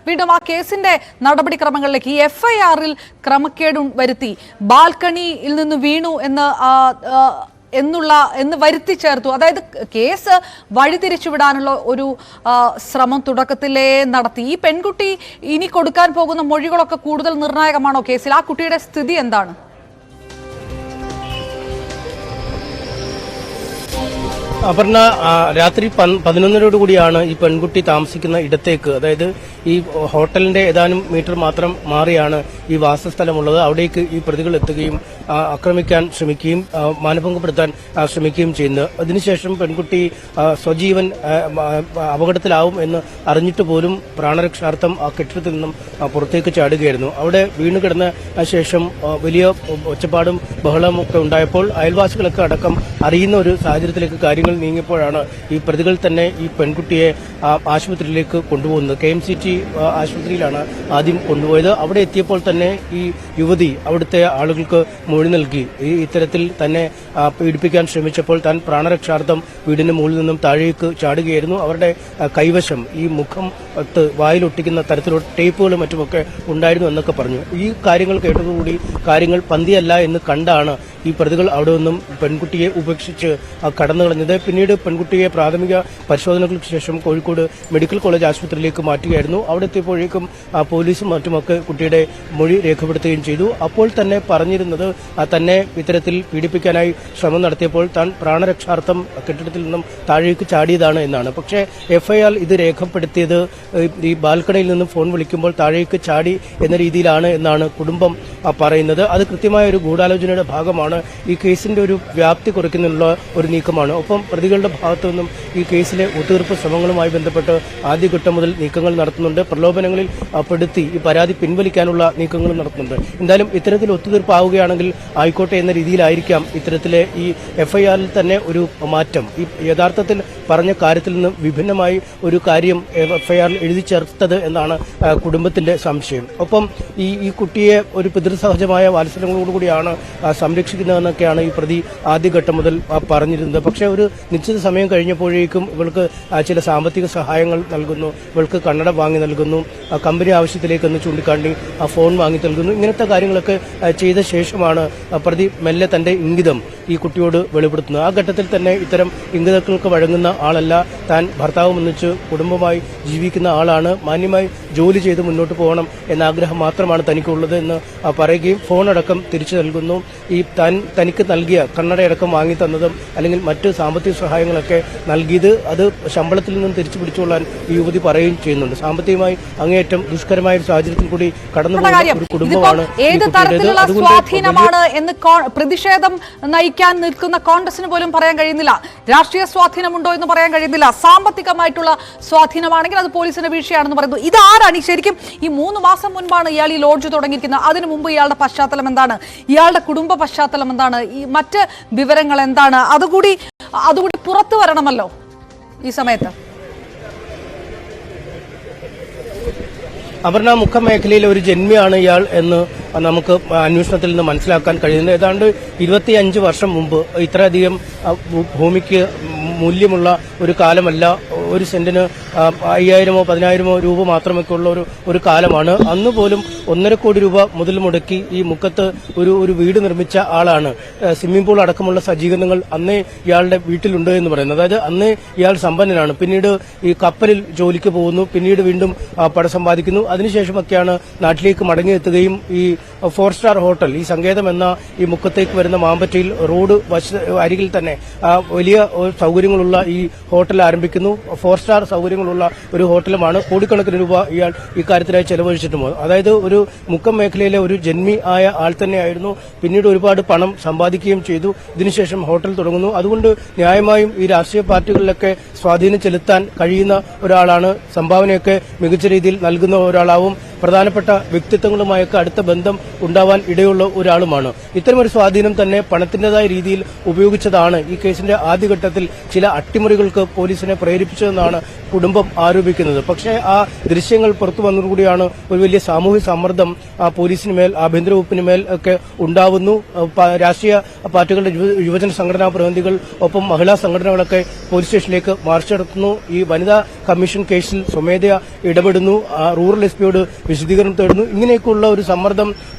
വീണ്ടും ആ കേസിന്റെ നടപടിക്രമങ്ങളിലേക്ക്. ഈ FIR-ൽ ക്രമക്കേട് വരുത്തി, ബാൽക്കണിയിൽ നിന്ന് വീണു എന്ന് വരുത്തി ചേർത്തു. അതായത് കേസ് വഴിതിരിച്ചുവിടാനുള്ള ഒരു ശ്രമം തുടക്കത്തിലേ നടത്തി. ഈ പെൺകുട്ടി ഇനി കൊടുക്കാൻ പോകുന്ന മൊഴികളൊക്കെ കൂടുതൽ നിർണായകമാണോ കേസിൽ? ആ കുട്ടിയുടെ സ്ഥിതി എന്താണ്? അപർണ, രാത്രി 11:00 ഈ പെൺകുട്ടി താമസിക്കുന്ന ഇടത്തേക്ക്, അതായത് ഈ ഹോട്ടലിന്റെ ഏതാനും മീറ്റർ മാത്രം മാറിയാണ് ഈ വാസസ്ഥലമുള്ളത്. അവിടേക്ക് ഈ പ്രതികൾ എത്തുകയും ആക്രമിക്കാൻ ശ്രമിക്കുകയും മാനഭംഗപ്പെടുത്താൻ ശ്രമിക്കുകയും ചെയ്യുന്നത്. അതിനുശേഷം പെൺകുട്ടി സ്വജീവൻ അപകടത്തിലാവും എന്ന് അറിഞ്ഞിട്ട് പോലും പ്രാണരക്ഷാർത്ഥം ആ കെട്ടിടത്തിൽ നിന്നും പുറത്തേക്ക് ചാടുകയായിരുന്നു. അവിടെ വീണുകിടന്ന ശേഷം വലിയ ഒച്ചപ്പാടും ബഹളവും ഒക്കെ ഉണ്ടായപ്പോൾ അയൽവാസികളൊക്കെ അടക്കം അറിയുന്ന ഒരു സാഹചര്യത്തിലേക്ക് കാര്യങ്ങൾ നീങ്ങിയപ്പോഴാണ് ഈ പ്രതികൾ തന്നെ ഈ പെൺകുട്ടിയെ ആശുപത്രിയിലേക്ക് കൊണ്ടുപോകുന്നത്. KMCT ആശുപത്രിയിലാണ് ആദ്യം കൊണ്ടുപോയത്. അവിടെ എത്തിയപ്പോൾ തന്നെ ഈ യുവതി അവിടുത്തെ ആളുകൾക്ക് മൊഴി നൽകി. ഇത്തരത്തിൽ തന്നെ പീഡിപ്പിക്കാൻ ശ്രമിച്ചപ്പോൾ താൻ പ്രാണരക്ഷാർത്ഥം വീടിന് മുകളിൽ നിന്നും താഴേക്ക് ചാടുകയായിരുന്നു. അവരുടെ കൈവശം ഈ മുഖം വായിലൊട്ടിക്കുന്ന തരത്തിലുള്ള ടേപ്പുകളും മറ്റുമൊക്കെ ഉണ്ടായിരുന്നു എന്നൊക്കെ പറഞ്ഞു. ഈ കാര്യങ്ങൾ കേട്ടതോടുകൂടി കാര്യങ്ങൾ പന്തിയല്ല എന്ന് കണ്ടാണ് ഈ പ്രതികൾ അവിടെ നിന്നും പെൺകുട്ടിയെ ഉപേക്ഷിച്ച് കടന്നു കളഞ്ഞത്. പിന്നീട് പെൺകുട്ടിയെ പ്രാഥമിക പരിശോധനകൾക്ക് ശേഷം കോഴിക്കോട് മെഡിക്കൽ കോളേജ് ആശുപത്രിയിലേക്ക് മാറ്റുകയായിരുന്നു. അവിടെ എത്തിയപ്പോഴേക്കും പോലീസും മറ്റുമൊക്കെ കുട്ടിയുടെ മൊഴി രേഖപ്പെടുത്തുകയും ചെയ്തു. അപ്പോൾ തന്നെ പറഞ്ഞിരുന്നത് തന്നെ ഇത്തരത്തിൽ പീഡിപ്പിക്കാനായി ശ്രമം നടത്തിയപ്പോൾ താൻ പ്രാണരക്ഷാർത്ഥം കെട്ടിടത്തിൽ നിന്നും താഴേക്ക് ചാടിയതാണ് എന്നാണ്. പക്ഷേ FIR ഇത് രേഖപ്പെടുത്തിയത് ഈ ബാൽക്കണിയിൽ നിന്നും ഫോൺ വിളിക്കുമ്പോൾ താഴേക്ക് ചാടി എന്ന രീതിയിലാണ് എന്നാണ് കുടുംബം പറയുന്നത്. അത് കൃത്യമായ ഒരു ഗൂഢാലോചനയുടെ ഭാഗമാണ്. ഈ കേസിന്റെ ഒരു വ്യാപ്തി കുറയ്ക്കുന്നതിനുള്ള ഒരു നീക്കമാണ്. ഒപ്പം പ്രതികളുടെ ഭാഗത്തു നിന്നും ഈ കേസിലെ ഒത്തുതീർപ്പ് ശ്രമങ്ങളുമായി ബന്ധപ്പെട്ട് ആദ്യഘട്ടം മുതൽ നീക്കങ്ങൾ നടത്തുന്നുണ്ട്. പ്രലോഭനങ്ങളിൽ പെടുത്തി ഈ പരാതി പിൻവലിക്കാനുള്ള നീക്കങ്ങളും നടത്തുന്നുണ്ട്. എന്തായാലും ഇത്തരത്തിൽ ഒത്തുതീർപ്പാവുകയാണെങ്കിൽ ആയിക്കോട്ടെ എന്ന രീതിയിലായിരിക്കാം ഇത്തരത്തിലെ ഈ FIR-ൽ തന്നെ ഒരു മാറ്റം. ഈ യഥാർത്ഥത്തിൽ പറഞ്ഞ കാര്യത്തിൽ നിന്ന് വിഭിന്നമായി ഒരു കാര്യം FIR-ൽ എഴുതി ചേർത്തത് എന്നാണ് കുടുംബത്തിന്റെ സംശയം. ഒപ്പം ഈ കുട്ടിയെ ഒരു പിതൃസഹജമായ വാത്സല്യങ്ങളോടുകൂടിയാണ് സംരക്ഷിക്കുന്നതെന്നൊക്കെയാണ് ഈ പ്രതി ആദ്യഘട്ടം മുതൽ പറഞ്ഞിരുന്നത്. പക്ഷേ ഒരു നിശ്ചിത സമയം കഴിഞ്ഞപ്പോഴേക്കും ഇവൾക്ക് ചില സാമ്പത്തിക സഹായങ്ങൾ നൽകുന്നു, ഇവൾക്ക് കണ്ണട വാങ്ങി നൽകുന്നു, കമ്പനി ആവശ്യത്തിലേക്കൊന്ന് ചൂണ്ടിക്കാണ്ടി ഫോൺ വാങ്ങി നൽകുന്നു. ഇങ്ങനത്തെ കാര്യങ്ങളൊക്കെ ചെയ്ത ശേഷമാണ് പ്രതി മെല്ലെ തന്റെ ഇംഗിതം ഈ കുട്ടിയോട് വെളിപ്പെടുത്തുന്നത്. ആ ഘട്ടത്തിൽ തന്നെ ഇത്തരം ഇംഗിതങ്ങൾക്ക് വഴങ്ങുന്ന ആളല്ല താൻ, ഭർത്താവ് ഒന്നിച്ച് കുടുംബമായി ജീവിക്കുന്ന ആളാണ്, മാന്യമായി ജോലി ചെയ്ത് മുന്നോട്ട് പോകണം എന്ന ആഗ്രഹം മാത്രമാണ് തനിക്കുള്ളത് എന്ന് പറയുകയും ഫോണടക്കം തിരിച്ചു നൽകുന്നു. ഈ തനിക്ക് നൽകിയ കണ്ണടയടക്കം വാങ്ങി തന്നതും അല്ലെങ്കിൽ മറ്റ് സാമ്പത്തിക സഹായങ്ങളൊക്കെ നൽകിയത് അത് ശമ്പളത്തിൽ നിന്നും തിരിച്ചു പിടിച്ചുകൊള്ളാൻ ഈ യുവതി പറയുകയും ചെയ്യുന്നുണ്ട്. സാമ്പത്തികമായി അങ്ങേയറ്റം ദുഷ്കരമായ ഒരു സാഹചര്യത്തിൽ കൂടി കടന്നുപോകുന്ന ഒരു കുടുംബമാണ്. ഏത് തരത്തിലുള്ള സ്വാധീനമാണ് എന്ന് പ്രതിഷേധം നയിക്കാൻ നിൽക്കുന്ന കോൺഗ്രസിന് പോലും പറയാൻ കഴിയുന്നില്ല. രാഷ്ട്രീയ സ്വാധീനമുണ്ടോ എന്ന് പറയാൻ കഴിയുന്നില്ല. സാമ്പത്തികമായിട്ടുള്ള സ്വാധീനമാണെങ്കിൽ അത് പോലീസിന്റെ വീഴ്ചയാണെന്ന് പറയുന്നു. ഇതാരാണ് ശരിക്കും? ഈ 3 മാസം മുൻപാണ് ഇയാൾ ഈ ലോഡ്ജ് തുടങ്ങിയിരിക്കുന്നത്. അതിനു മുമ്പ് ഇയാളുടെ പശ്ചാത്തലം എന്താണ്? ഇയാളുടെ കുടുംബ പശ്ചാത്തലം എന്താണ്? ഈ മറ്റ് വിവരങ്ങൾ എന്താണ്? അതുകൂടി പുറത്തു വരണമല്ലോ ഈ സമയത്ത്. അപർണ, മുഖം മേഖലയിലെ ഒരു ജന്മിയാണ് ഇയാൾ എന്ന് നമുക്ക് അന്വേഷണത്തിൽ നിന്ന് മനസ്സിലാക്കാൻ കഴിയുന്നത്. ഏതാണ്ട് 25 വർഷം മുമ്പ് ഇത്രയധികം ഭൂമിക്ക് മൂല്യമുള്ള ഒരു കാലമല്ല. ഒരു സെന്റിന് 5000-ഓ 10,000-ഓ രൂപ മാത്രമൊക്കെ ഉള്ള ഒരു കാലമാണ്. അന്ന് പോലും 1.5 കോടി രൂപ മുതൽ മുടക്കി ഈ മുക്കത്ത് ഒരു വീട് നിർമ്മിച്ച ആളാണ്. സ്വിമ്മിംഗ് പൂൾ അടക്കമുള്ള സജ്ജീകരണങ്ങൾ അന്നേ ഇയാളുടെ വീട്ടിലുണ്ട് എന്ന് പറയുന്നത്. അതായത് അന്നേ ഇയാൾ സമ്പന്നനാണ്. പിന്നീട് ഈ കപ്പലിൽ ജോലിക്ക് പോകുന്നു, പിന്നീട് വീണ്ടും പണം സമ്പാദിക്കുന്നു. അതിനുശേഷമൊക്കെയാണ് നാട്ടിലേക്ക് മടങ്ങിയെത്തുകയും ഈ 4 സ്റ്റാർ ഹോട്ടൽ, ഈ സങ്കേതം എന്ന ഈ മുക്കത്തേക്ക് വരുന്ന മാമ്പറ്റയിൽ റോഡ് അരികിൽ തന്നെ വലിയ സൗകര്യങ്ങളുള്ള ഈ ഹോട്ടൽ ആരംഭിക്കുന്നു. 4 സ്റ്റാർ സൗകര്യങ്ങളുള്ള ഒരു ഹോട്ടലുമാണ്. കോടിക്കണക്കിന് രൂപ ഇയാൾ ഇക്കാര്യത്തിനായി ചെലവഴിച്ചിട്ടുമോ. അതായത് ഒരു മുക്കം മേഖലയിലെ ഒരു ജന്മി ആയ ആൾ തന്നെയായിരുന്നു. പിന്നീട് ഒരുപാട് പണം സമ്പാദിക്കുകയും ചെയ്തു. ഇതിനുശേഷം ഹോട്ടൽ തുടങ്ങുന്നു. അതുകൊണ്ട് ന്യായമായും ഈ രാഷ്ട്രീയ പാർട്ടികളിലൊക്കെ സ്വാധീനം ചെലുത്താൻ കഴിയുന്ന ഒരാളാണ്. സംഭാവനയൊക്കെ മികച്ച രീതിയിൽ നൽകുന്ന ഒരാളാവും. പ്രധാനപ്പെട്ട വ്യക്തിത്വങ്ങളുമായൊക്കെ അടുത്ത ബന്ധം ഉണ്ടാവാൻ ഇടയുള്ള ഒരാളുമാണ്. ഇത്തരമൊരു സ്വാധീനം തന്നെ പണത്തിന്റേതായ രീതിയിൽ ഉപയോഗിച്ചതാണ് ഈ കേസിന്റെ ആദ്യഘട്ടത്തിൽ ചില അട്ടിമറികൾക്ക് പോലീസിനെ പ്രേരിപ്പിച്ചതെന്നാണ് കുടുംബം ആരോപിക്കുന്നത്. പക്ഷേ ആ ദൃശ്യങ്ങൾ പുറത്തു വന്നതോടുകൂടിയാണ് ഒരു വലിയ സാമൂഹ്യ സമ്മർദ്ദം പോലീസിന് മേൽ, ആഭ്യന്തര വകുപ്പിന് മേൽ ഒക്കെ ഉണ്ടാവുന്നു. രാഷ്ട്രീയ പാർട്ടികളുടെ യുവജന സംഘടനാ പ്രതിനിധികൾ ഒപ്പം മഹിളാ സംഘടനകളൊക്കെ പോലീസ് സ്റ്റേഷനിലേക്ക് മാർച്ച് നടത്തുന്നു. ഈ വനിതാ കമ്മീഷൻ കേസിൽ സ്വമേധയാ ഇടപെടുന്നു, റൂറൽ എസ്പിയോട് വിശദീകരണം തേടുന്നു. ഇങ്ങനെയൊക്കെയുള്ള ഒരു സമ്മർദ്ദം,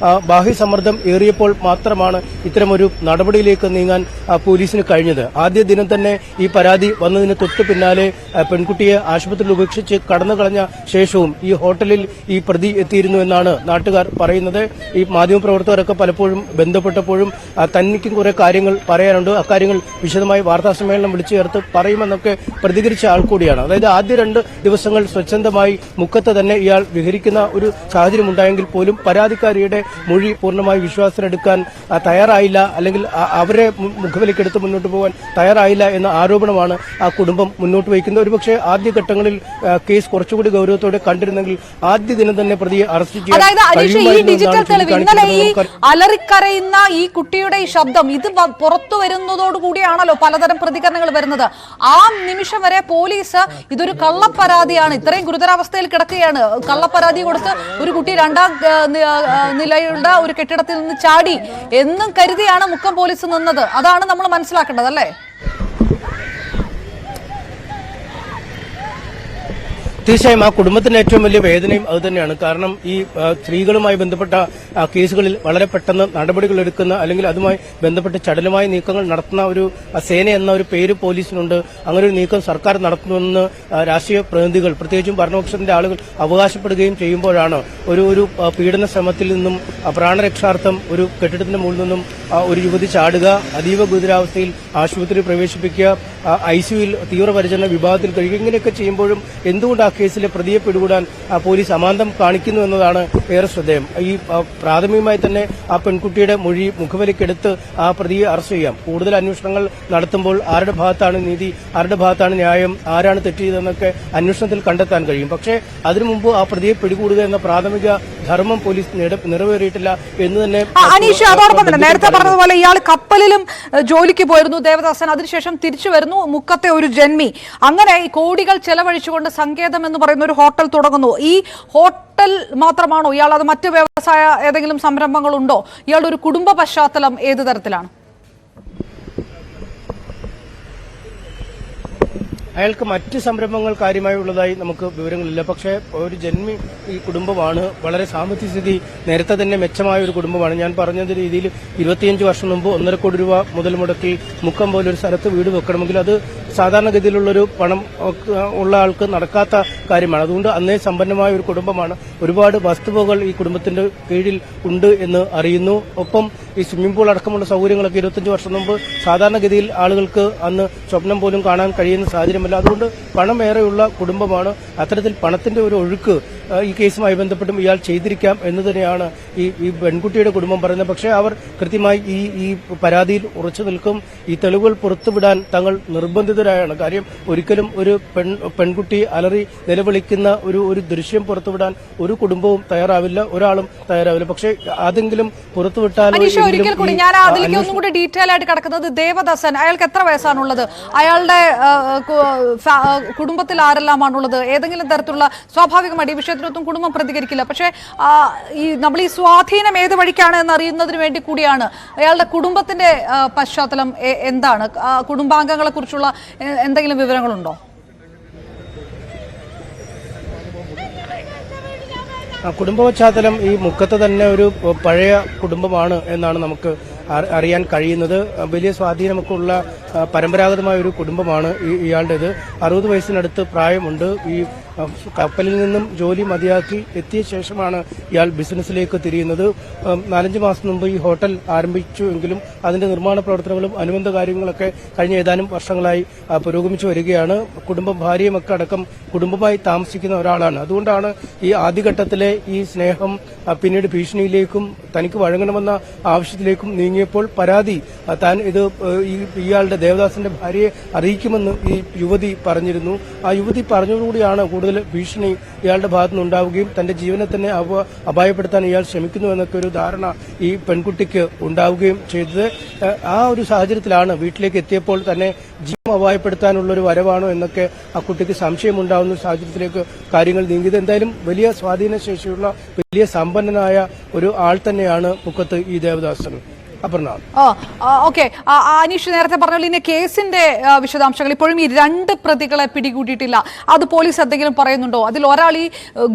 ബാഹ്യ സമ്മർദ്ദം ഏറിയപ്പോൾ മാത്രമാണ് ഇത്തരമൊരു നടപടിയിലേക്ക് നീങ്ങാൻ പോലീസിന് കഴിഞ്ഞത്. ആദ്യ ദിനം തന്നെ ഈ പരാതി വന്നതിന് തൊട്ടു പിന്നാലെ പെൺകുട്ടിയെ ആശുപത്രിയിൽ ഉപേക്ഷിച്ച് കടന്നു കളഞ്ഞ ശേഷവും ഈ ഹോട്ടലിൽ ഈ പ്രതി എത്തിയിരുന്നു എന്നാണ് നാട്ടുകാർ പറയുന്നത്. ഈ മാധ്യമപ്രവർത്തകരൊക്കെ പലപ്പോഴും ബന്ധപ്പെട്ടപ്പോഴും തനിക്കും കുറെ കാര്യങ്ങൾ പറയാനുണ്ട്, അക്കാര്യങ്ങൾ വിശദമായി വാർത്താസമ്മേളനം വിളിച്ചു ചേർത്ത് പറയുമെന്നൊക്കെ പ്രതികരിച്ച ആൾ കൂടിയാണ്. അതായത് ആദ്യ 2 ദിവസങ്ങൾ സ്വച്ഛന്തമായി മുക്കത്ത് തന്നെ ഇയാൾ വിഹരിക്കുന്ന ഒരു സാഹചര്യം ഉണ്ടായെങ്കിൽ പോലും പരാതിക്കാരിയുടെ മൊഴി പൂർണ്ണമായി വിശ്വാസത്തിലെടുക്കാൻ തയ്യാറായില്ല, അല്ലെങ്കിൽ അവരെ മുഖവിലേക്കെടുത്ത് മുന്നോട്ട് പോകാൻ തയ്യാറായില്ല എന്ന ആരോപണമാണ് ആ കുടുംബം മുന്നോട്ട് വയ്ക്കുന്നത്. ഒരുപക്ഷെ ആദ്യഘട്ടങ്ങളിൽ കേസ് കുറച്ചുകൂടി ഗൌരവത്തോടെ കണ്ടിരുന്നെങ്കിൽ ആദ്യ ദിനം തന്നെ പ്രതിയെ അറസ്റ്റ് ചെയ്യാൻ അലറിക്കരയുന്ന ഈ കുട്ടിയുടെ ഈ ശബ്ദം ഇത് പുറത്തു വരുന്നതോടുകൂടിയാണല്ലോ പലതരം പ്രതികരണങ്ങൾ വരുന്നത്. ആ നിമിഷം വരെ പോലീസ് ഇതൊരു കള്ളപ്പരാതിയാണ്, ഇത്രയും ഗുരുതരാവസ്ഥയിൽ കിടക്കുകയാണ്, കള്ളപ്പരാതി കൊടുത്ത് ഒരു കുട്ടി 2ാം നിലയുടെ ഒരു കെട്ടിടത്തിൽ നിന്ന് ചാടി എന്നും കരുതിയാണ് മുക്കം പോലീസ് നിന്നത്. അതാണ് നമ്മൾ മനസ്സിലാക്കേണ്ടത്, അല്ലേ? തീർച്ചയായും ആ കുടുംബത്തിന് ഏറ്റവും വലിയ വേദനയും അതുതന്നെയാണ്. കാരണം ഈ സ്ത്രീകളുമായി ബന്ധപ്പെട്ട കേസുകളിൽ വളരെ പെട്ടെന്ന് നടപടികൾ എടുക്കുന്ന, അല്ലെങ്കിൽ അതുമായി ബന്ധപ്പെട്ട് ചടുലമായ നീക്കങ്ങൾ നടത്തുന്ന ഒരു സേന എന്ന ഒരു പേര് പോലീസിനുണ്ട്. അങ്ങനെ ഒരു നീക്കം സർക്കാർ നടത്തുമെന്ന് രാഷ്ട്രീയ പ്രതിനിധികൾ, പ്രത്യേകിച്ചും ഭരണപക്ഷത്തിന്റെ ആളുകൾ അവകാശപ്പെടുകയും ചെയ്യുമ്പോഴാണ് ഒരു പീഡന ശ്രമത്തിൽ നിന്നും പ്രാണരക്ഷാർത്ഥം ഒരു കെട്ടിടത്തിന്റെ മുകളിൽ നിന്നും ഒരു യുവതി ചാടുക, അതീവ ഗുരുതരാവസ്ഥയിൽ ആശുപത്രിയിൽ പ്രവേശിപ്പിക്കുക, ഐസിയുവിൽ തീവ്രപരിചരണ വിഭാഗത്തിൽ കഴിയുക, ഇങ്ങനെയൊക്കെ ചെയ്യുമ്പോഴും എന്തുകൊണ്ട് ആ കേസിലെ പ്രതിയെ പിടികൂടാൻ പോലീസ് അമാന്തം കാണിക്കുന്നു എന്നതാണ് ഏറെ ശ്രദ്ധേയം. ഈ പ്രാഥമികമായി തന്നെ ആ പെൺകുട്ടിയുടെ മൊഴി മുഖവിലക്കെടുത്ത് ആ പ്രതിയെ അറസ്റ്റ് ചെയ്യാം. കൂടുതൽ അന്വേഷണങ്ങൾ നടത്തുമ്പോൾ ആരുടെ ഭാഗത്താണ് നീതി, ആരുടെ ഭാഗത്താണ് ന്യായം, ആരാണ് തെറ്റ് ചെയ്തതെന്നൊക്കെ അന്വേഷണത്തിൽ കണ്ടെത്താൻ കഴിയും. പക്ഷേ അതിനു മുമ്പ് ആ പ്രതിയെ പിടികൂടുക എന്ന പ്രാഥമിക ധർമ്മം പോലീസ് നിറവേറിയിട്ടില്ല എന്ന് തന്നെ. അനീഷ്, അതോടൊപ്പം തന്നെ നേരത്തെ പറഞ്ഞതുപോലെ ഇയാൾ കപ്പലിലും ജോലിക്ക് പോയിരുന്നു ദേവദാസൻ, അതിനുശേഷം തിരിച്ചു വരുന്നു, മുക്കത്തെ ഒരു ജന്മി. അങ്ങനെ ഈ കോടികൾ ചെലവഴിച്ചുകൊണ്ട് സങ്കേതം എന്ന് പറയുന്ന ഒരു ഹോട്ടൽ തുടങ്ങുന്നു. ഈ ഹോട്ടൽ മാത്രമാണോ ഇയാൾ, അത് മറ്റ് വ്യവസായ ഏതെങ്കിലും സംരംഭങ്ങളുണ്ടോ? ഇയാളുടെ ഒരു കുടുംബ പശ്ചാത്തലം ഏത് തരത്തിലാണ്? അയാൾക്ക് മറ്റ് സംരംഭങ്ങൾ കാര്യമായി ഉള്ളതായി നമുക്ക് വിവരങ്ങളില്ല. പക്ഷേ ഒരു ജന്മി ഈ കുടുംബമാണ്. വളരെ സാമ്പത്തിക സ്ഥിതി നേരത്തെ തന്നെ മെച്ചമായ ഒരു കുടുംബമാണ്. ഞാൻ പറഞ്ഞ രീതിയിൽ 25 വർഷം മുമ്പ് 1.5 കോടി രൂപ മുതൽ മുടക്കി മുക്കം പോലൊരു സ്ഥലത്ത് വീട് വെക്കണമെങ്കിൽ അത് സാധാരണഗതിയിലുള്ളൊരു പണം ഉള്ള ആൾക്ക് നടക്കാത്ത കാര്യമാണ്. അതുകൊണ്ട് അന്നേ സമ്പന്നമായ ഒരു കുടുംബമാണ്. ഒരുപാട് വസ്തുവകൾ ഈ കുടുംബത്തിന്റെ കീഴിൽ ഉണ്ട് എന്ന് അറിയുന്നു. ഒപ്പം ഈ സ്വിമ്മിംഗ് പൂൾ അടക്കമുള്ള സൗകര്യങ്ങളൊക്കെ 25 വർഷം മുമ്പ് സാധാരണഗതിയിൽ ആളുകൾക്ക് അന്ന് സ്വപ്നം പോലും കാണാൻ കഴിയുന്ന സാഹചര്യമല്ല. അതുകൊണ്ട് പണം ഏറെയുള്ള കുടുംബമാണ്. അത്തരത്തിൽ പണത്തിന്റെ ഒരു ഒഴുക്ക് ഈ കേസുമായി ബന്ധപ്പെട്ടും ഇയാൾ ചെയ്തിരിക്കാം എന്ന് തന്നെയാണ് ഈ പെൺകുട്ടിയുടെ കുടുംബം പറയുന്നത്. പക്ഷേ അവർ കൃത്യമായി ഈ പരാതിയിൽ ഉറച്ചു നിൽക്കും. ഈ തെളിവുകൾ പുറത്തുവിടാൻ തങ്ങൾ നിർബന്ധിതരായാണ്. കാര്യം ഒരിക്കലും ഒരു പെൺകുട്ടി അലറി നിലവിളിക്കുന്ന ഒരു ദൃശ്യം പുറത്തുവിടാൻ ഒരു കുടുംബവും തയ്യാറാവില്ല, ഒരാളും തയ്യാറാവില്ല. പക്ഷേ അതെങ്കിലും പുറത്തുവിട്ടാൽ ഒരിക്കൽ കൂടി ഞാൻ അതിലേക്ക് ഒന്നും കൂടി ഡീറ്റെയിൽ ആയിട്ട് കിടക്കുന്നത് ദേവദാസൻ, അയാൾക്ക് എത്ര വയസ്സാണുള്ളത്? അയാളുടെ കുടുംബത്തിൽ ആരെല്ലാമാണുള്ളത്? ഏതെങ്കിലും തരത്തിലുള്ള സ്വാഭാവികമായിട്ട് ഈ വിഷയത്തിലൊന്നും കുടുംബം പ്രതികരിക്കില്ല. പക്ഷേ നമ്മൾ ഈ സ്വാധീനം ഏത് വഴിക്കാണ് എന്ന് അറിയുന്നതിന് വേണ്ടി കൂടിയാണ്. അയാളുടെ കുടുംബത്തിന്റെ പശ്ചാത്തലം എന്താണ്? കുടുംബാംഗങ്ങളെ കുറിച്ചുള്ള എന്തെങ്കിലും വിവരങ്ങളുണ്ടോ? കുടുംബ പശ്ചാത്തലം ഈ മുക്കത്ത് തന്നെ ഒരു പഴയ കുടുംബമാണ് എന്നാണ് നമുക്ക് അറിയാൻ കഴിയുന്നത്. വലിയ സ്വാധീനമൊക്കെ ഉള്ള പരമ്പരാഗതമായ ഒരു കുടുംബമാണ് ഇയാളുടേത്. 60 വയസ്സിനടുത്ത് പ്രായമുണ്ട്. ഈ കപ്പലിൽ നിന്നും ജോലി മതിയാക്കി എത്തിയ ശേഷമാണ് ഇയാൾ ബിസിനസ്സിലേക്ക് തിരിയുന്നത്. 4-5 മാസം മുമ്പ് ഈ ഹോട്ടൽ ആരംഭിച്ചുവെങ്കിലും അതിന്റെ നിർമ്മാണ പ്രവർത്തനങ്ങളും അനുബന്ധ കാര്യങ്ങളൊക്കെ കഴിഞ്ഞ ഏതാനും വർഷങ്ങളായി പുരോഗമിച്ചു വരികയാണ്. കുടുംബം, ഭാര്യയുമൊക്കെ അടക്കം കുടുംബമായി താമസിക്കുന്ന ഒരാളാണ്. അതുകൊണ്ടാണ് ഈ ആദ്യഘട്ടത്തിലെ ഈ സ്നേഹം പിന്നീട് ഭീഷണിയിലേക്കും തനിക്ക് വഴങ്ങണമെന്ന ആവശ്യത്തിലേക്കും നീങ്ങിയപ്പോൾ പരാതി താൻ ഇത് ഇയാളുടെ ദേവദാസന്റെ ഭാര്യയെ അറിയിക്കുമെന്ന് ഈ യുവതി പറഞ്ഞിരുന്നു. ആ യുവതി പറഞ്ഞതോടുകൂടിയാണ് കൂടുതൽ ഭീഷണി ഇയാളുടെ ഭാഗത്തുനിന്ന് ഉണ്ടാവുകയും തന്റെ ജീവനെ തന്നെ അപായപ്പെടുത്താൻ ഇയാൾ ശ്രമിക്കുന്നു എന്നൊക്കെ ഒരു ധാരണ ഈ പെൺകുട്ടിക്ക് ഉണ്ടാവുകയും ചെയ്തത്. ആ ഒരു സാഹചര്യത്തിലാണ് വീട്ടിലേക്ക് എത്തിയപ്പോൾ തന്നെ ജീവൻ അപായപ്പെടുത്താനുള്ള ഒരു വരവാണോ എന്നൊക്കെ ആ കുട്ടിക്ക് സംശയമുണ്ടാവുന്ന സാഹചര്യത്തിലേക്ക് കാര്യങ്ങൾ നീങ്ങിയത്. എന്തായാലും വലിയ സ്വാധീനശേഷിയുള്ള വലിയ സമ്പന്നനായ ഒരു ആൾ തന്നെയാണ് മുക്കത്ത് ഈ ദേവദാസൻ. അപർണ. ഓക്കെ, അനീഷ് നേരത്തെ പറഞ്ഞ ഇനി കേസിന്റെ വിശദാംശങ്ങൾ ഇപ്പോഴും ഈ 2 പ്രതികളെ പിടികൂടിയിട്ടില്ല. അത് പോലീസ് എന്തെങ്കിലും പറയുന്നുണ്ടോ? അതിൽ ഒരാൾ ഈ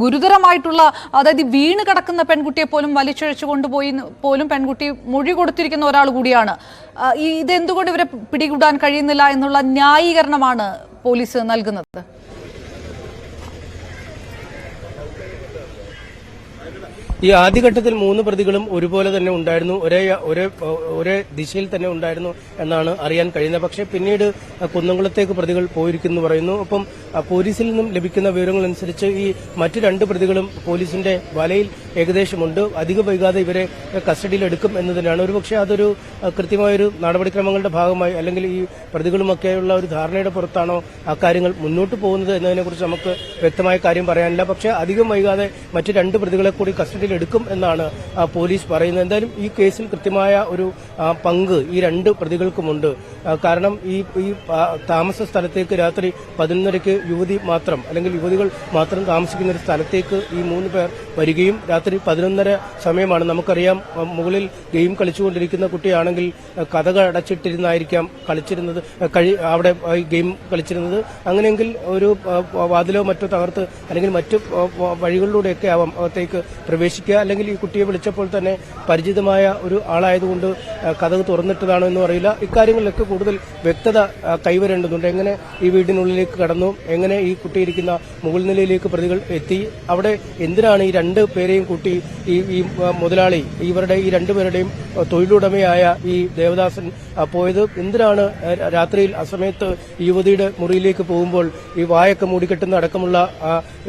ഗുരുതരമായിട്ടുള്ള, അതായത് വീണ് കിടക്കുന്ന പെൺകുട്ടിയെ പോലും വലിച്ചഴിച്ചു കൊണ്ടുപോയി പോലും പെൺകുട്ടി മൊഴി കൊടുത്തിരിക്കുന്ന ഒരാൾ കൂടിയാണ്. ഇതെന്തുകൊണ്ട് ഇവരെ പിടികൂടാൻ കഴിയുന്നില്ല എന്നുള്ള ന്യായീകരണമാണ് പോലീസ് നൽകുന്നത്. ഈ ആദ്യഘട്ടത്തിൽ 3 പ്രതികളും ഒരുപോലെ തന്നെ ഉണ്ടായിരുന്നു, ഒരേ ദിശയിൽ തന്നെ ഉണ്ടായിരുന്നു എന്നാണ് അറിയാൻ കഴിയുന്നത്. പക്ഷേ പിന്നീട് കുന്നംകുളത്തേക്ക് പ്രതികൾ പോയിരിക്കുന്നു പറയുന്നു. ഒപ്പം പോലീസിൽ നിന്നും ലഭിക്കുന്ന വിവരങ്ങൾ അനുസരിച്ച് ഈ മറ്റു 2 പ്രതികളും പോലീസിന്റെ വലയിൽ ഏകദേശമുണ്ട്. അധികം വൈകാതെ ഇവരെ കസ്റ്റഡിയിൽ എടുക്കും എന്ന് തന്നെയാണ്. ഒരുപക്ഷെ അതൊരു കൃത്യമായൊരു നടപടിക്രമങ്ങളുടെ ഭാഗമായി അല്ലെങ്കിൽ ഈ പ്രതികളുമൊക്കെയുള്ള ഒരു ധാരണയുടെ പുറത്താണോ ആ കാര്യങ്ങൾ മുന്നോട്ട് പോകുന്നത് എന്നതിനെക്കുറിച്ച് നമുക്ക് വ്യക്തമായ കാര്യം പറയാനില്ല. പക്ഷേ അധികം വൈകാതെ മറ്റു 2 പ്രതികളെ കൂടി കസ്റ്റഡിയിൽ എടുക്കും എന്നാണ് പോലീസ് പറയുന്നത്. എന്തായാലും ഈ കേസിൽ കൃത്യമായ ഒരു പങ്ക് ഈ 2 പ്രതികൾക്കുമുണ്ട്. കാരണം ഈ താമസ സ്ഥലത്തേക്ക് രാത്രി 11:30 യുവതി മാത്രം അല്ലെങ്കിൽ യുവതികൾ മാത്രം താമസിക്കുന്ന ഒരു സ്ഥലത്തേക്ക് ഈ 3 പേർ വരികയും രാത്രി 11:30 സമയമാണ്. നമുക്കറിയാം, മുകളിൽ ഗെയിം കളിച്ചുകൊണ്ടിരിക്കുന്ന കുട്ടിയാണെങ്കിൽ കതക് അടച്ചിട്ടിരുന്നായിരിക്കാം കളിച്ചിരുന്നത്, അവിടെ ഗെയിം കളിച്ചിരുന്നത്. അങ്ങനെയെങ്കിൽ ഒരു വാതിലോ മറ്റോ തകർത്ത് അല്ലെങ്കിൽ മറ്റു വഴികളിലൂടെയൊക്കെ ആവാം അകത്തേക്ക് പ്രവേശിക്കുക. അല്ലെങ്കിൽ ഈ കുട്ടിയെ വിളിച്ചപ്പോൾ തന്നെ പരിചിതമായ ഒരു ആളായതുകൊണ്ട് കതക് തുറന്നിട്ടതാണോ എന്നും അറിയില്ല. ഇക്കാര്യങ്ങളിലൊക്കെ കൂടുതൽ വ്യക്തത കൈവരേണ്ടതുണ്ട്. എങ്ങനെ ഈ വീടിനുള്ളിലേക്ക് കടന്നു, എങ്ങനെ ഈ കുട്ടിയിരിക്കുന്ന മുകൾ നിലയിലേക്ക് പ്രതികൾ എത്തി, അവിടെ എന്തിനാണ് ഈ 2 പേരെയും കൂട്ടി ഈ മുതലാളി ഇവരുടെ ഈ 2 പേരുടെയും തൊഴിലുടമയായ ഈ ദേവദാസൻ പോയത്, എന്തിനാണ് രാത്രിയിൽ അസമയത്ത് യുവതിയുടെ മുറിയിലേക്ക് പോകുമ്പോൾ ഈ വായൊക്കെ മൂടിക്കെട്ടുന്ന അടക്കമുള്ള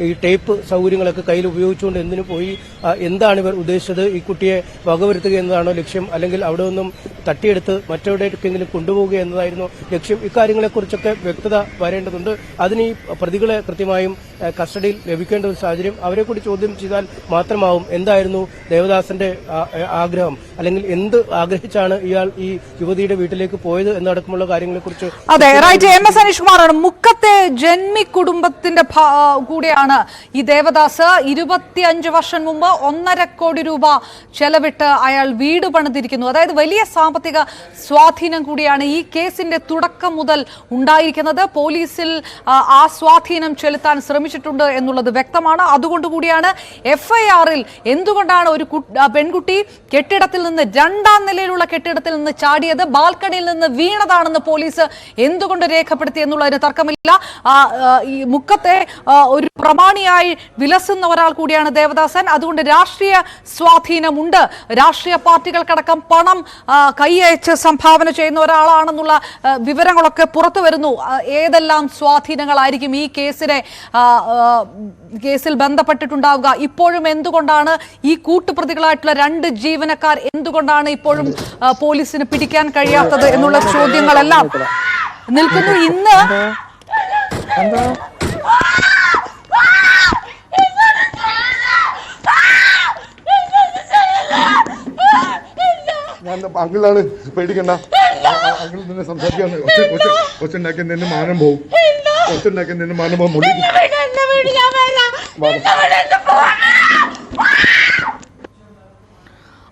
ഈ ടേപ്പ് സൗകര്യങ്ങളൊക്കെ കയ്യിൽ ഉപയോഗിച്ചുകൊണ്ട് എന്തിനു പോയി, എന്താണ് ഇവർ ഉദ്ദേശിച്ചത്? ഈ കുട്ടിയെ വകവരുത്തുക എന്നതാണോ ലക്ഷ്യം, അല്ലെങ്കിൽ അവിടെ നിന്നും തട്ടിയെടുത്ത് മറ്റെവിടേക്കെങ്കിലും കൊണ്ടുപോവുക എന്നതായിരുന്നു ലക്ഷ്യം? ഇക്കാര്യങ്ങളെക്കുറിച്ചൊക്കെ വ്യക്തത വരേണ്ടതുണ്ട്. അതിന് ഈ പ്രതികളെ കൃത്യമായും കസ്റ്റഡിയിൽ ലഭിക്കേണ്ട ഒരു സാഹചര്യം അവരെ കൂടി ചോദ്യം ചെയ്താൽ മാത്രമാവും എന്തായിരുന്നു ദേവദാസന്റെ ആഗ്രഹം, അല്ലെങ്കിൽ എന്ത് ആഗ്രഹിച്ചാണ് ഇയാൾ ഈ യുവതിയുടെ വീട്ടിലേക്ക് പോയത് എന്നടക്കമുള്ള കാര്യങ്ങളെക്കുറിച്ച്. അതെ, റൈറ്റ്. എം എസ് അനീഷ് കുമാറാണ്. മുക്കത്തെ ജന്മി കുടുംബത്തിന്റെ കൂടെയാണ് ഈ ദേവദാസ്. 25 വർഷം മുമ്പ് 1.5 കോടി രൂപ ചെലവിട്ട് അയാൾ വീട് പണിതിരിക്കുന്നു. അതായത് വലിയ സാമ്പത്തിക സ്വാധീനം കൂടിയാണ് ഈ കേസിന്റെ തുടക്കം മുതൽ ഉണ്ടായിരിക്കുന്നത്. പോലീസിൽ ആ സ്വാധീനം ചെലുത്താൻ ശ്രമിച്ചിട്ടുണ്ട് എന്നുള്ളത് വ്യക്തമാണ്. അതുകൊണ്ടുകൂടിയാണ് FIR-ൽ എന്തുകൊണ്ടാണ് ഒരു പെൺകുട്ടി കെട്ടിടത്തിൽ നിന്ന് 2ാം നിലയിലുള്ള കെട്ടിടത്തിൽ നിന്ന് ചാടിയത്, ബാൽക്കണിയിൽ നിന്ന് വീണതാണെന്ന് പോലീസ് എന്തുകൊണ്ട് രേഖപ്പെടുത്തി എന്നുള്ളതിന് തർക്കമില്ല. ഈ മുക്കത്തെ ഒരു പ്രമാണിയായി വിലസുന്ന ഒരാൾ കൂടിയാണ് ദേവദാസൻ. അതുകൊണ്ട് രാഷ്ട്രീയ സ്വാധീനമുണ്ട്. രാഷ്ട്രീയ പാർട്ടികൾക്കടക്കം പണം കൈയയച്ച് സംഭാവന ചെയ്യുന്ന ഒരാളാണെന്നുള്ള വിവരങ്ങളൊക്കെ പുറത്തു വരുന്നു. ഏതെല്ലാം സ്വാധീനങ്ങളായിരിക്കും ഈ കേസിൽ ബന്ധപ്പെട്ടിട്ടുണ്ടാവുക? ഇപ്പോഴും എന്തുകൊണ്ടാണ് ഈ കൂട്ടുപ്രതികളായിട്ടുള്ള 2 ജീവനക്കാർ എന്തുകൊണ്ടാണ് ഇപ്പോഴും പോലീസിന് പിടിക്കാൻ കഴിയാത്തത് എന്നുള്ള ചോദ്യങ്ങളെല്ലാം നിൽക്കുന്നു. ഇന്ന് ഞാൻ അങ്കിളാണ്, പേടിക്കണ്ട. അങ്കിൾ നിന്നെ സംസാരിക്കാൻ ഒച്ചുണ്ടാക്കി നിന്നെ മാനം പോവും. ഒച്ചുണ്ടാക്കി നിന്നെ മാനം പോകും.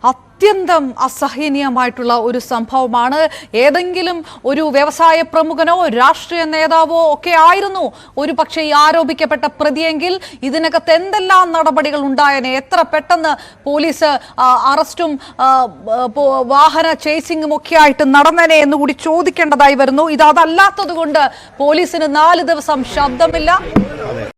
അത്യന്തം അസഹനീയമായിട്ടുള്ള ഒരു സംഭവമാണ്. ഏതെങ്കിലും ഒരു വ്യവസായ പ്രമുഖനോ രാഷ്ട്രീയ നേതാവോ ഒക്കെ ആയിരുന്നു ഒരു പക്ഷേ ഈ ആരോപിക്കപ്പെട്ട പ്രതിയെങ്കിൽ ഇതിനകത്ത് എന്തെല്ലാം നടപടികൾ ഉണ്ടായേനെ, എത്ര പെട്ടെന്ന് പോലീസ് അറസ്റ്റും വാഹന ചേസിംഗും ഒക്കെ ആയിട്ട് നടന്നേനെ എന്നുകൂടി ചോദിക്കേണ്ടതായി വരുന്നു. അതല്ലാത്തത് കൊണ്ട് പോലീസിന് 4 ദിവസം ശബ്ദമില്ല.